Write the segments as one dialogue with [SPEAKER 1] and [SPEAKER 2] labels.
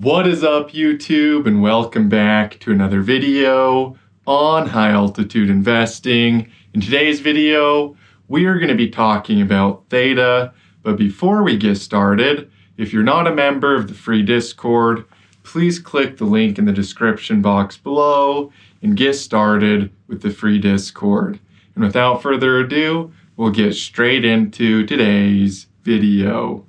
[SPEAKER 1] What is up, YouTube, and welcome back to another video on high altitude investing. In today's video, we are going to be talking about Theta, but before we get started, if you're not a member of the free Discord, please click the link in the description box below and get started with the free Discord. And without further ado, we'll get straight into today's video.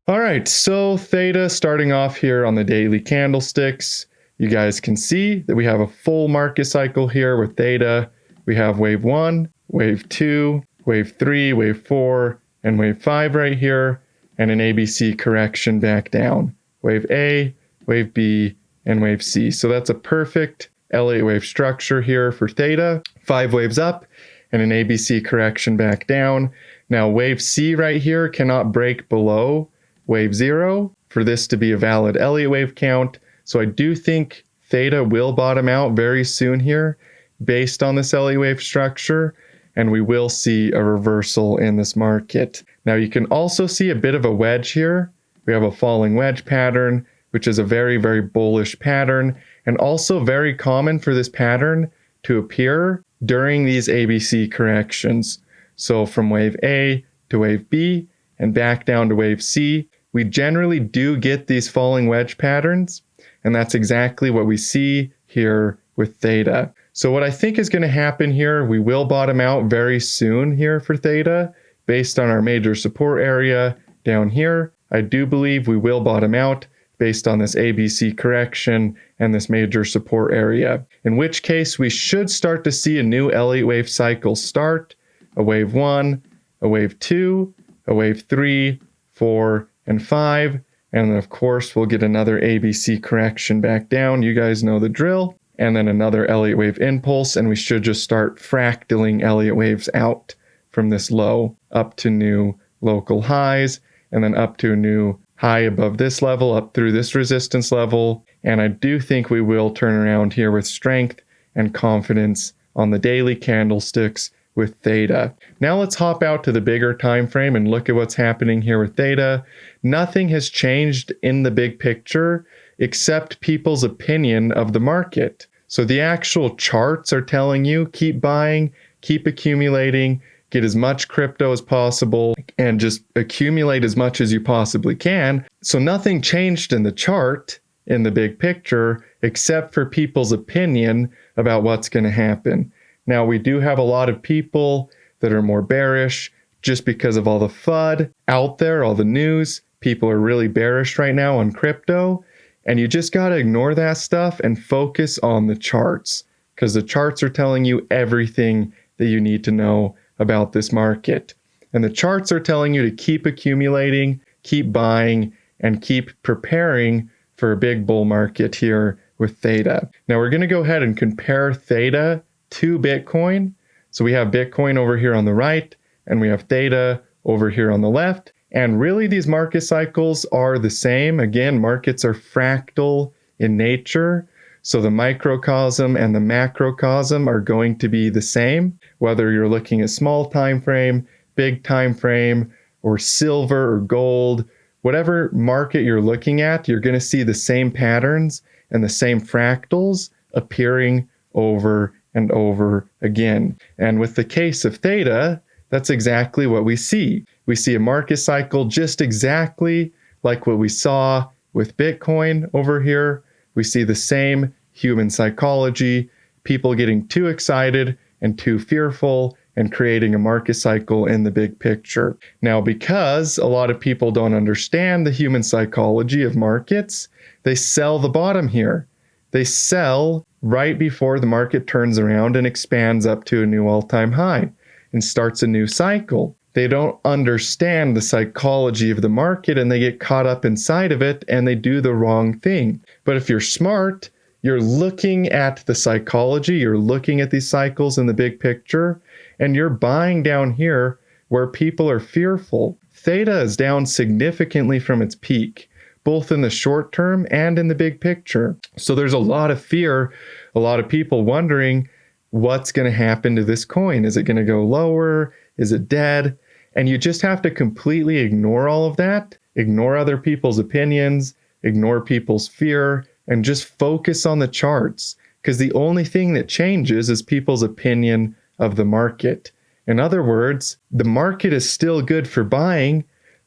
[SPEAKER 1] All right, so Theta starting off here on the daily candlesticks. You guys can see that we have a full market cycle here with Theta. We have wave 1, wave 2, wave 3, wave 4, and wave 5 right here, and an ABC correction back down. Wave A, wave B, and wave C. So that's a perfect L8 wave structure here for Theta. 5 waves up and an ABC correction back down. Now wave C right here cannot break below wave 0 for this to be a valid Elliott wave count. So I do think Theta will bottom out very soon here based on this Elliott wave structure, and we will see a reversal in this market. Now you can also see a bit of a wedge here. We have a falling wedge pattern, which is a very, very bullish pattern, and also very common for this pattern to appear during these ABC corrections. So from wave A to wave B and back down to wave C, we generally do get these falling wedge patterns, and that's exactly what we see here with Theta. So what I think is going to happen here, we will bottom out very soon here for Theta based on our major support area down here. I do believe we will bottom out based on this ABC correction and this major support area, in which case we should start to see a new Elliott wave cycle start, a wave 1, a wave 2, a wave 3, 4, and 5, and then of course we'll get another ABC correction back down. You guys know the drill. And then another Elliott wave impulse, and we should just start fractaling Elliott waves out from this low up to new local highs, and then up to a new high above this level, up through this resistance level. And I do think we will turn around here with strength and confidence on the daily candlesticks with Theta. Now let's hop out to the bigger time frame and look at what's happening here with Theta. Nothing has changed in the big picture except people's opinion of the market. So the actual charts are telling you keep buying, keep accumulating, get as much crypto as possible, and just accumulate as much as you possibly can. So nothing changed in the chart in the big picture except for people's opinion about what's going to happen. Now, we do have a lot of people that are more bearish just because of all the FUD out there, all the news. People are really bearish right now on crypto, and you just got to ignore that stuff and focus on the charts, because the charts are telling you everything that you need to know about this market. And the charts are telling you to keep accumulating, keep buying, and keep preparing for a big bull market here with Theta. Now, we're going to go ahead and compare Theta to Bitcoin. So we have Bitcoin over here on the right, and we have Theta over here on the left. And really these market cycles are the same. Again, markets are fractal in nature. So the microcosm and the macrocosm are going to be the same, whether you're looking at small time frame, big time frame, or silver or gold. Whatever market you're looking at, you're going to see the same patterns and the same fractals appearing over and over again. And with the case of Theta, that's exactly what we see. We see a market cycle just exactly like what we saw with Bitcoin over here. We see the same human psychology, people getting too excited and too fearful and creating a market cycle in the big picture. Now, because a lot of people don't understand the human psychology of markets, they sell the bottom here. They sell right before the market turns around and expands up to a new all-time high and starts a new cycle. They don't understand the psychology of the market, and they get caught up inside of it and they do the wrong thing. But if you're smart, you're looking at the psychology, you're looking at these cycles in the big picture, and you're buying down here where people are fearful. Theta is down significantly from its peak, both in the short term and in the big picture. So there's a lot of fear, a lot of people wondering what's going to happen to this coin. Is it going to go lower? Is it dead? And you just have to completely ignore all of that, ignore other people's opinions, ignore people's fear, and just focus on the charts. Because the only thing that changes is people's opinion of the market. In other words, the market is still good for buying,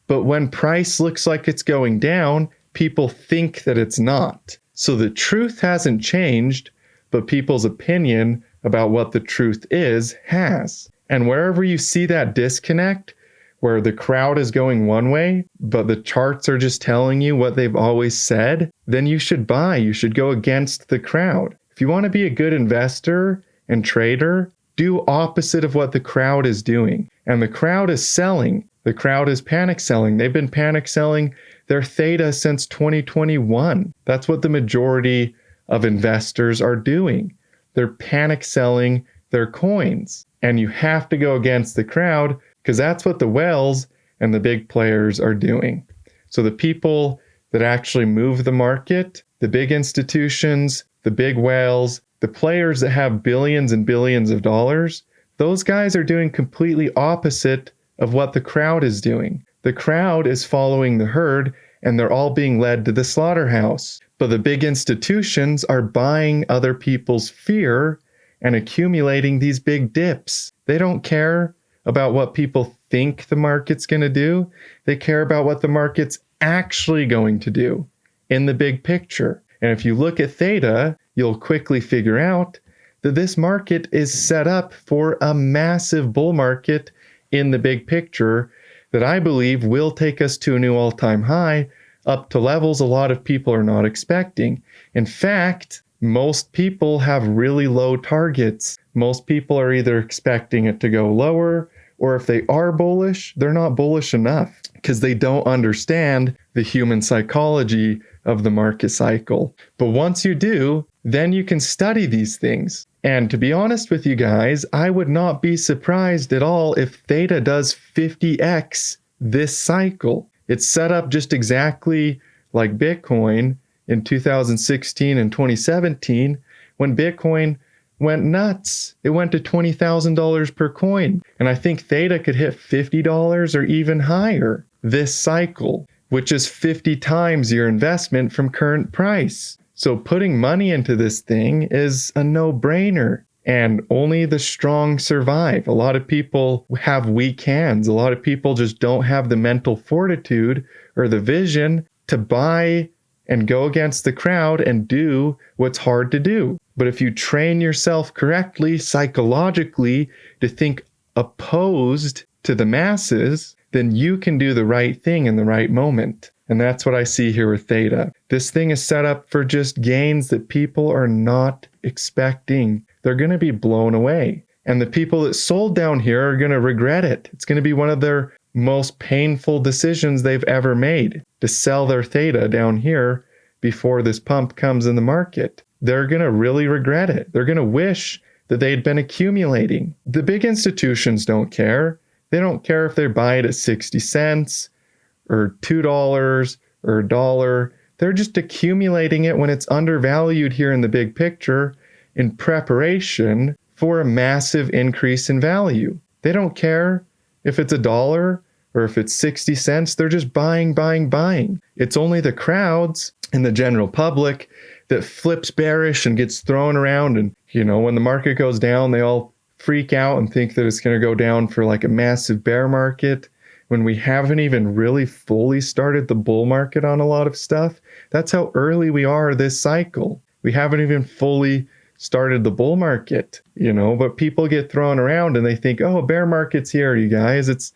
[SPEAKER 1] but when price looks like it's going down, people think that it's not. So the truth hasn't changed, but people's opinion about what the truth is has. And wherever you see that disconnect, where the crowd is going one way, but the charts are just telling you what they've always said, then you should buy. You should go against the crowd. If you want to be a good investor and trader, do opposite of what the crowd is doing. And the crowd is selling. The crowd is panic selling. They've been panic selling their Theta since 2021. That's what the majority of investors are doing. They're panic selling their coins. And you have to go against the crowd because that's what the whales and the big players are doing. So the people that actually move the market, the big institutions, the big whales, the players that have billions and billions of dollars, those guys are doing completely opposite of what the crowd is doing. The crowd is following the herd and they're all being led to the slaughterhouse. But the big institutions are buying other people's fear and accumulating these big dips. They don't care about what people think the market's going to do. They care about what the market's actually going to do in the big picture. And if you look at Theta, you'll quickly figure out that this market is set up for a massive bull market in the big picture that I believe will take us to a new all-time high, up to levels a lot of people are not expecting. In fact, most people have really low targets. Most people are either expecting it to go lower, or if they are bullish, they're not bullish enough because they don't understand the human psychology of the market cycle. But once you do, then you can study these things. And to be honest with you guys, I would not be surprised at all if Theta does 50x this cycle. It's set up just exactly like Bitcoin in 2016 and 2017 when Bitcoin went nuts. It went to $20,000 per coin. And I think Theta could hit $50 or even higher this cycle, which is 50 times your investment from current price. So putting money into this thing is a no-brainer. And only the strong survive. A lot of people have weak hands. A lot of people just don't have the mental fortitude or the vision to buy and go against the crowd and do what's hard to do. But if you train yourself correctly, psychologically, to think opposed to the masses, then you can do the right thing in the right moment. And that's what I see here with Theta. This thing is set up for just gains that people are not expecting. They're going to be blown away. And the people that sold down here are going to regret it. It's going to be one of their most painful decisions they've ever made to sell their Theta down here before this pump comes in the market. They're going to really regret it. They're going to wish that they'd been accumulating. The big institutions don't care. They don't care if they buy it at 60 cents or $2 or $1. They're just accumulating it when it's undervalued here in the big picture in preparation for a massive increase in value. They don't care if it's $1 or if it's 60 cents. They're just buying, buying, buying. It's only the crowds and the general public that flips bearish and gets thrown around. And, when the market goes down, they all freak out and think that it's going to go down for like a massive bear market when we haven't even really fully started the bull market on a lot of stuff. That's how early we are this cycle. We haven't even fully started the bull market, but people get thrown around and they think, oh, bear market's here, you guys. It's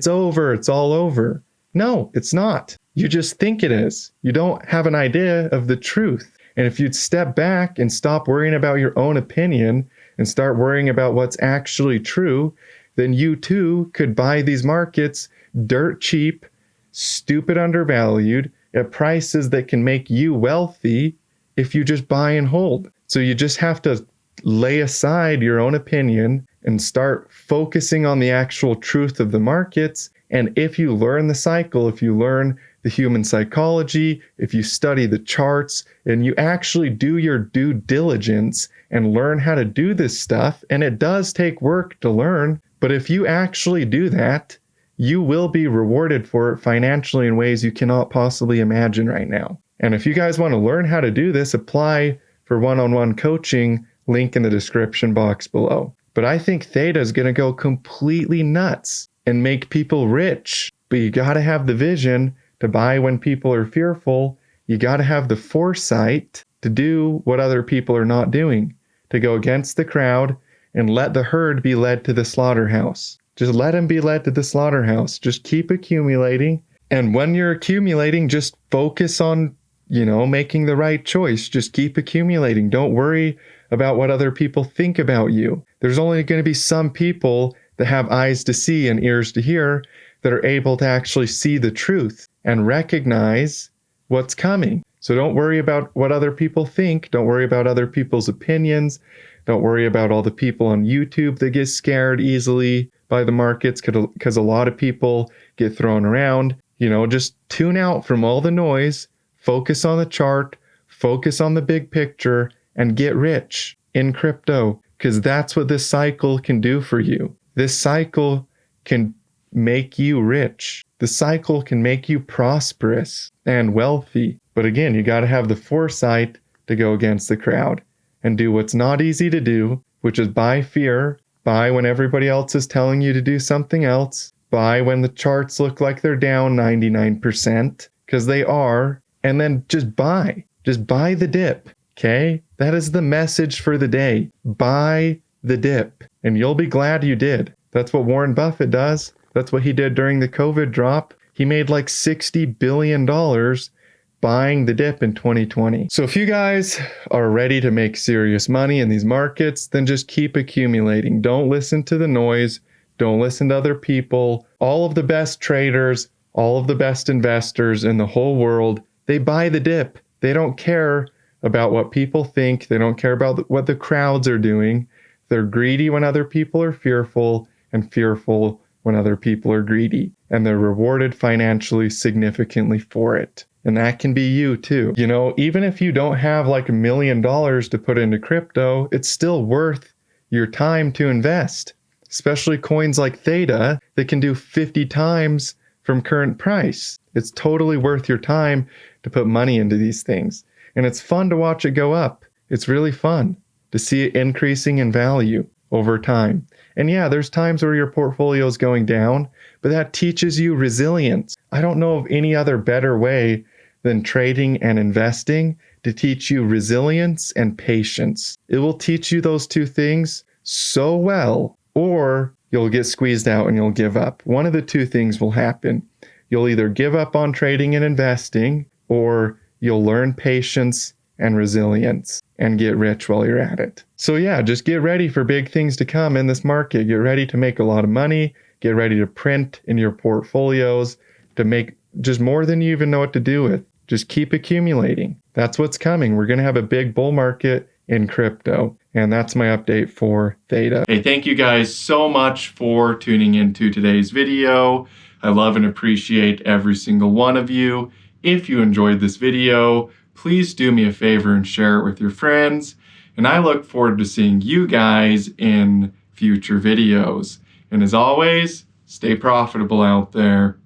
[SPEAKER 1] over. It's all over. No, it's not. You just think it is. You don't have an idea of the truth. And if you'd step back and stop worrying about your own opinion and start worrying about what's actually true, then you too could buy these markets dirt cheap, stupid undervalued, at prices that can make you wealthy if you just buy and hold. So you just have to lay aside your own opinion and start focusing on the actual truth of the markets. And if you learn the cycle, if you learn the human psychology, if you study the charts, and you actually do your due diligence and learn how to do this stuff, and it does take work to learn, but if you actually do that, you will be rewarded for it financially in ways you cannot possibly imagine right now. And if you guys want to learn how to do this, apply for one-on-one coaching, link in the description box below. But I think Theta is going to go completely nuts and make people rich. But you got to have the vision to buy when people are fearful. You got to have the foresight to do what other people are not doing, to go against the crowd and let the herd be led to the slaughterhouse. Just let them be led to the slaughterhouse. Just keep accumulating. And when you're accumulating, just focus on, making the right choice. Just keep accumulating. Don't worry about what other people think about you. There's only going to be some people that have eyes to see and ears to hear that are able to actually see the truth and recognize what's coming. So don't worry about what other people think. Don't worry about other people's opinions. Don't worry about all the people on YouTube that get scared easily by the markets, because a lot of people get thrown around. Just tune out from all the noise, focus on the chart, focus on the big picture, and get rich in crypto, because that's what this cycle can do for you. This cycle can make you rich. The cycle can make you prosperous and wealthy. But again, you got to have the foresight to go against the crowd and do what's not easy to do, which is buy fear, buy when everybody else is telling you to do something else, buy when the charts look like they're down 99%, because they are, and then just buy the dip. Okay? That is the message for the day. Buy the dip, and you'll be glad you did. That's what Warren Buffett does. That's what he did during the COVID drop. He made like $60 billion buying the dip in 2020. So if you guys are ready to make serious money in these markets, then just keep accumulating. Don't listen to the noise. Don't listen to other people. All of the best traders, all of the best investors in the whole world, they buy the dip. They don't care about what people think. They don't care about what the crowds are doing. They're greedy when other people are fearful, and fearful when other people are greedy. And they're rewarded financially significantly for it. And that can be you too. Even if you don't have like $1 million to put into crypto, it's still worth your time to invest. Especially coins like Theta that can do 50 times from current price. It's totally worth your time to put money into these things. And it's fun to watch it go up. It's really fun to see it increasing in value over time. And yeah, there's times where your portfolio is going down, but that teaches you resilience. I don't know of any other better way than trading and investing to teach you resilience and patience. It will teach you those two things so well, or you'll get squeezed out and you'll give up. One of the two things will happen. You'll either give up on trading and investing, or you'll learn patience and resilience and get rich while you're at it. So yeah, just get ready for big things to come in this market. Get ready to make a lot of money. Get ready to print in your portfolios to make just more than you even know what to do with. Just keep accumulating. That's what's coming. We're going to have a big bull market in crypto. And that's my update for Theta. Hey, thank you guys so much for tuning into today's video. I love and appreciate every single one of you. If you enjoyed this video, please do me a favor and share it with your friends. And I look forward to seeing you guys in future videos. And as always, stay profitable out there.